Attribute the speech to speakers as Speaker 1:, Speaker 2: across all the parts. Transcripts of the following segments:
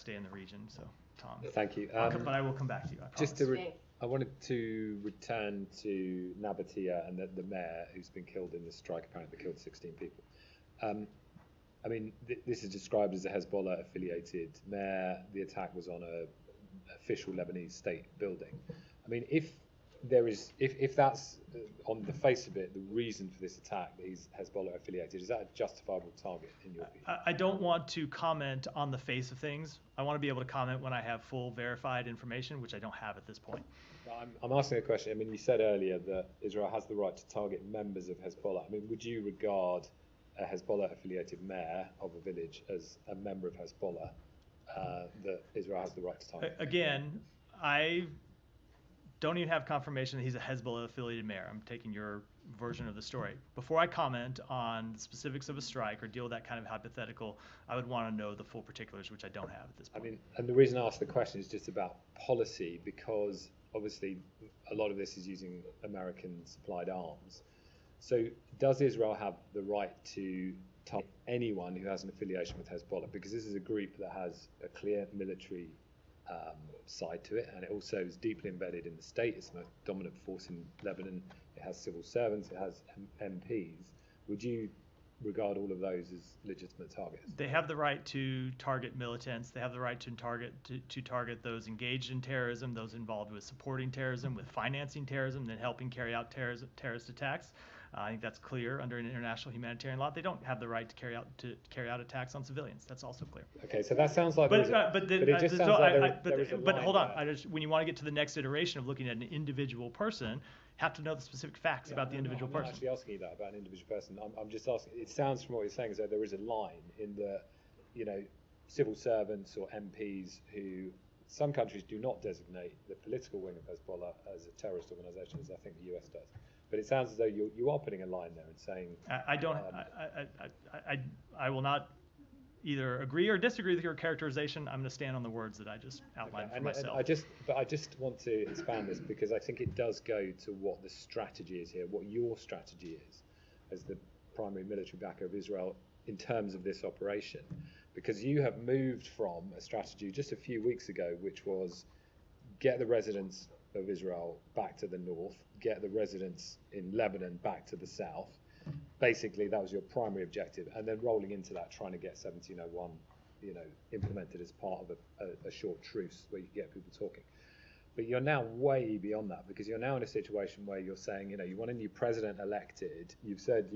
Speaker 1: best day in the region. So, Tom.
Speaker 2: Thank you.
Speaker 1: But I will come back to you.
Speaker 2: I wanted to return to Nabatea and the mayor who's been killed in this strike, apparently killed 16 people. I mean, this is described as a Hezbollah-affiliated mayor. The attack was on a official Lebanese state building. I mean, if that's on the face of it, the reason for this attack that he's Hezbollah affiliated, is that a justifiable target in your view?
Speaker 1: I don't want to comment on the face of things. I want to be able to comment when I have full verified information, which I don't have at this point.
Speaker 2: I'm asking a question. I mean, you said earlier that Israel has the right to target members of Hezbollah. I mean, would you regard a Hezbollah-affiliated mayor of a village as a member of Hezbollah that Israel has the right to target?
Speaker 1: Again, I don't even have confirmation that he's a Hezbollah-affiliated mayor. I'm taking your version of the story. Before I comment on the specifics of a strike or deal with that kind of hypothetical, I would want to know the full particulars, which I don't have at this point.
Speaker 2: I mean, and the reason I asked the question is just about policy, because obviously a lot of this is using American-supplied arms. So does Israel have the right to target anyone who has an affiliation with Hezbollah? Because this is a group that has a clear military side to it, and it also is deeply embedded in the state. It's the most dominant force in Lebanon. It has civil servants, it has MPs. Would you regard all of those as legitimate targets?
Speaker 1: They have the right to target militants. They have the right to target those engaged in terrorism, those involved with supporting terrorism, with financing terrorism, and helping carry out terrorist attacks. I think that's clear under an international humanitarian law. They don't have the right to carry out attacks on civilians. That's also clear.
Speaker 2: Okay, so that sounds like. But
Speaker 1: hold on. When you want to get to the next iteration of looking at an individual person, have to know the specific facts about the individual person.
Speaker 2: I'm not actually asking you that about an individual person. I'm just asking. It sounds from what you're saying as though there is a line in the, civil servants or MPs who some countries do not designate the political wing of Hezbollah as a terrorist organisation, as I think the US does. But it sounds as though you are putting a line there and saying.
Speaker 1: I will not either agree or disagree with your characterization. I'm going to stand on the words that I just outlined for myself.
Speaker 2: I just want to expand this because I think it does go to what the strategy is here, what your strategy is as the primary military backer of Israel in terms of this operation. Because you have moved from a strategy just a few weeks ago, which was get the residents of Israel back to the north, get the residents in Lebanon back to the south. Basically, that was your primary objective, and then rolling into that, trying to get 1701, implemented as part of a short truce where you can get people talking. But you're now way beyond that, because you're now in a situation where you're saying, you want a new president elected. You've said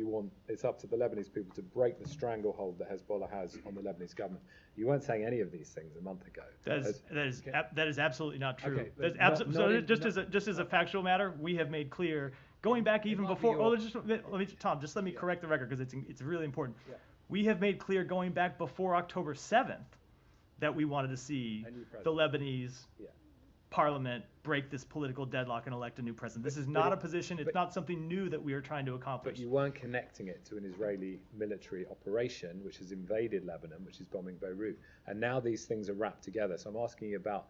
Speaker 2: it's up to the Lebanese people to break the stranglehold that Hezbollah has on the Lebanese government. You weren't saying any of these things a month ago.
Speaker 1: That is absolutely not true. Okay, just as a factual matter, we have made clear, going back even before. Let me correct the record because it's really important. Yeah. We have made clear going back before October 7th that we wanted to see the Lebanese. Yeah. Parliament break this political deadlock and elect a new president. This is not a position, it's not something new that we are trying to accomplish.
Speaker 2: But you weren't connecting it to an Israeli military operation which has invaded Lebanon, which is bombing Beirut. And now these things are wrapped together. So I'm asking you about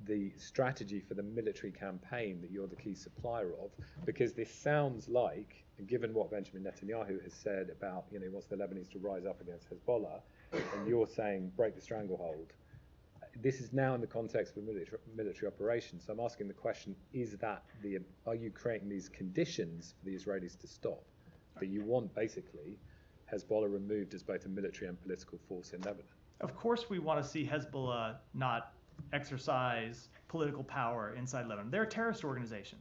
Speaker 2: the strategy for the military campaign that you're the key supplier of, because this sounds like, given what Benjamin Netanyahu has said about, he wants the Lebanese to rise up against Hezbollah, and you're saying break the stranglehold. This is now in the context of a military operation. So I'm asking the question, are you creating these conditions for the Israelis to stop? That you want basically Hezbollah removed as both a military and political force in Lebanon?
Speaker 1: Of course we want to see Hezbollah not exercise political power inside Lebanon. They're a terrorist organization.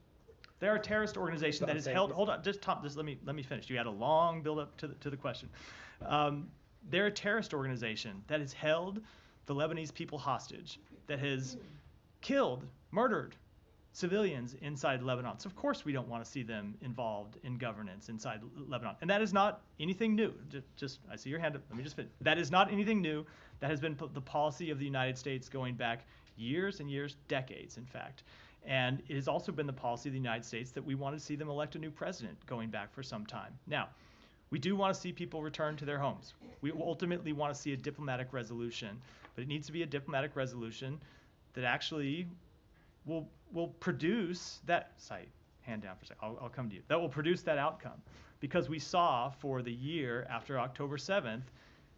Speaker 1: They're a terrorist organization that is held. Hold on, just let me finish. You had a long build up to the question. They're a terrorist organization that has held the Lebanese people hostage, that has killed, murdered civilians inside Lebanon. So of course we don't want to see them involved in governance inside Lebanon. And that is not anything new. I see your hand up. Let me just finish. That is not anything new. That has been the policy of the United States going back years and years, decades in fact. And it has also been the policy of the United States that we want to see them elect a new president going back for some time. Now, we do want to see people return to their homes. We ultimately want to see a diplomatic resolution, but it needs to be a diplomatic resolution that actually will produce that. Hand down for a second. I'll come to you. That will produce that outcome, because we saw for the year after October 7th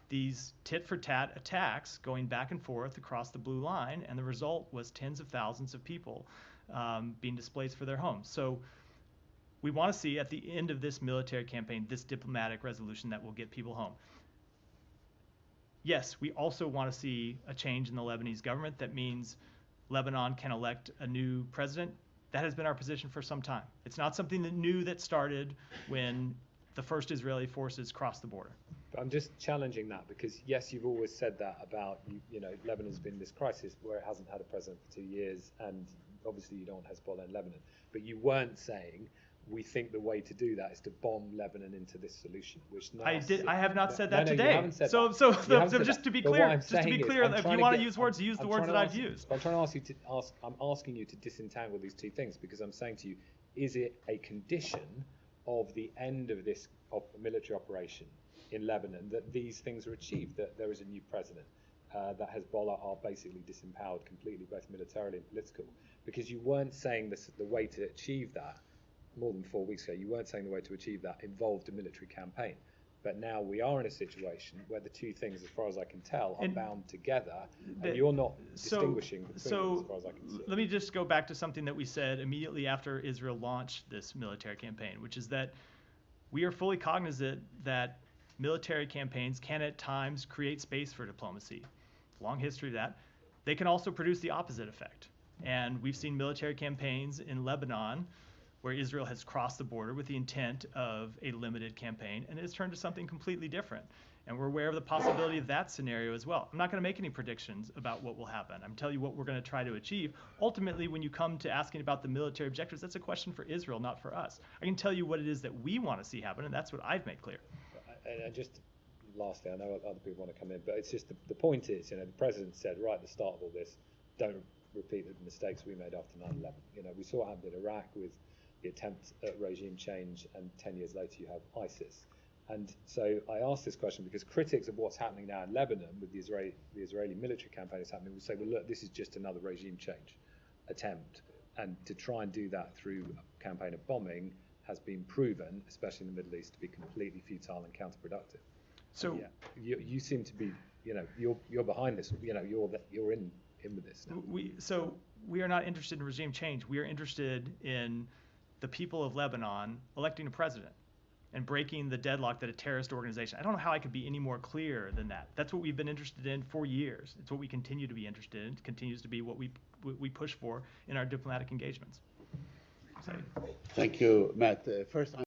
Speaker 1: these tit-for-tat attacks going back and forth across the blue line, and the result was tens of thousands of people being displaced for their homes. So we want to see at the end of this military campaign this diplomatic resolution that will get people home. Yes, we also want to see a change in the Lebanese government that means Lebanon can elect a new president. That has been our position for some time. It's not something new that started when the first Israeli forces crossed the border.
Speaker 2: But I'm just challenging that because, yes, you've always said that about, Lebanon's been in this crisis where it hasn't had a president for 2 years, and obviously you don't want Hezbollah in Lebanon. But you weren't saying we think the way to do that is to bomb Lebanon into this solution, which now
Speaker 1: I have not said that today.
Speaker 2: You haven't said
Speaker 1: so
Speaker 2: that.
Speaker 1: So just to be clear, if you want to use words, use the words that I've used.
Speaker 2: I'm trying to I'm asking you to disentangle these two things, because I'm saying to you, is it a condition of the end of this military operation in Lebanon that these things are achieved, that there is a new president, that Hezbollah are basically disempowered completely, both militarily and political? Because you weren't saying the way to achieve that more than 4 weeks ago. You weren't saying the way to achieve that involved a military campaign. But now we are in a situation where the two things, as far as I can tell, are bound together, and you're not distinguishing between them, as far as I can see.
Speaker 1: Let me just go back to something that we said immediately after Israel launched this military campaign, which is that we are fully cognizant that military campaigns can at times create space for diplomacy. Long history of that. They can also produce the opposite effect. And we've seen military campaigns in Lebanon where Israel has crossed the border with the intent of a limited campaign, and it's turned to something completely different. And we're aware of the possibility of that scenario as well. I'm not going to make any predictions about what will happen. I'm telling you what we're going to try to achieve. Ultimately, when you come to asking about the military objectives, that's a question for Israel, not for us. I can tell you what it is that we want to see happen, and that's what I've made clear.
Speaker 2: And just lastly, I know other people want to come in, but it's just the point is, the president said right at the start of all this, don't repeat the mistakes we made after 9/11. We saw what happened in Iraq with the attempt at regime change, and 10 years later you have ISIS. And so I ask this question because critics of what's happening now in Lebanon with the Israeli military campaign is happening will say, well, look, this is just another regime change attempt. And to try and do that through a campaign of bombing has been proven, especially in the Middle East, to be completely futile and counterproductive. So yeah, you seem to be, you're behind this. You're in with this now.
Speaker 1: We are not interested in regime change. We are interested in the people of Lebanon electing a president and breaking the deadlock that a terrorist organization. I don't know how I could be any more clear than that. That's what we've been interested in for years. It's what we continue to be interested in. It continues to be what we push for in our diplomatic engagements.
Speaker 3: Thank you, Matt. First,